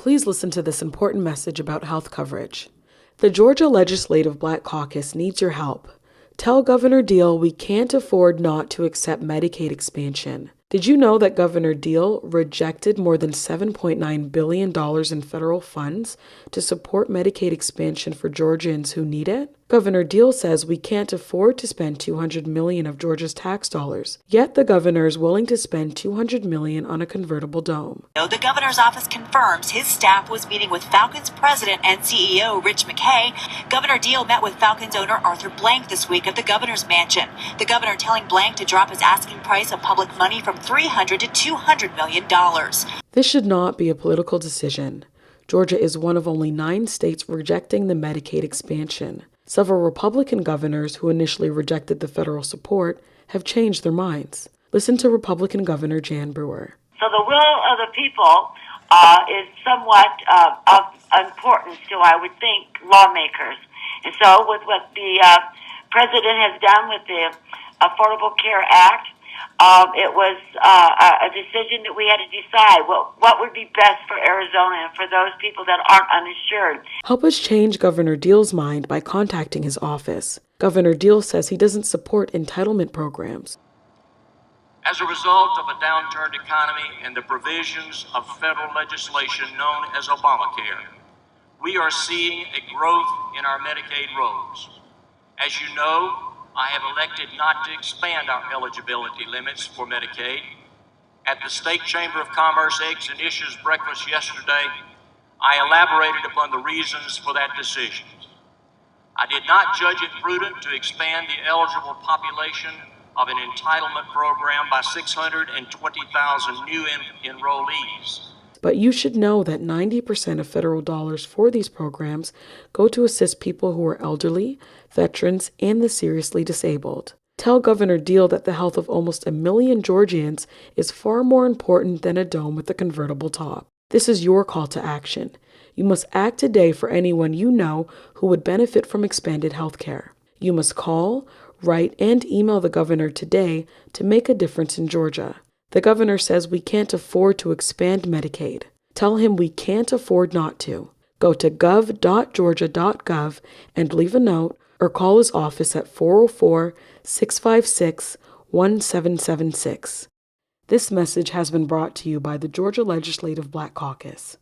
Please listen to this important message about health coverage. The Georgia Legislative Black Caucus needs your help. Tell Governor Deal we can't afford not to accept Medicaid expansion. Did you know that Governor Deal rejected more than $7.9 billion in federal funds to support Medicaid expansion for Georgians who need it? Governor Deal says we can't afford to spend $200 million of Georgia's tax dollars, yet the governor is willing to spend $200 million on a convertible dome. The governor's office confirms his staff was meeting with Falcons president and CEO Rich McKay. Governor Deal met with Falcons owner Arthur Blank this week at the governor's mansion. The governor telling Blank to drop his asking price of public money from $300 to $200 million. This should not be a political decision. Georgia is one of only 9 states rejecting the Medicaid expansion. Several Republican governors who initially rejected the federal support have changed their minds. Listen to Republican Governor Jan Brewer. So the will of the people is somewhat of importance to, I would think, lawmakers. And so with what the president has done with the Affordable Care Act, it was a decision that we had to decide what would be best for Arizona and for those people that aren't uninsured. Help us change Governor Deal's mind by contacting his office. Governor Deal says he doesn't support entitlement programs. As a result of a downturned economy and the provisions of federal legislation known as Obamacare, we are seeing a growth in our Medicaid rolls. As you know, I have elected not to expand our eligibility limits for Medicaid. At the State Chamber of Commerce Eggs and Issues breakfast yesterday, I elaborated upon the reasons for that decision. I did not judge it prudent to expand the eligible population of an entitlement program by 620,000 new enrollees. But you should know that 90% of federal dollars for these programs go to assist people who are elderly, veterans, and the seriously disabled. Tell Governor Deal that the health of almost 1 million Georgians is far more important than a dome with a convertible top. This is your call to action. You must act today for anyone you know who would benefit from expanded health care. You must call, write, and email the governor today to make a difference in Georgia. The governor says we can't afford to expand Medicaid. Tell him we can't afford not to. Go to gov.georgia.gov and leave a note or call his office at 404-656-1776. This message has been brought to you by the Georgia Legislative Black Caucus.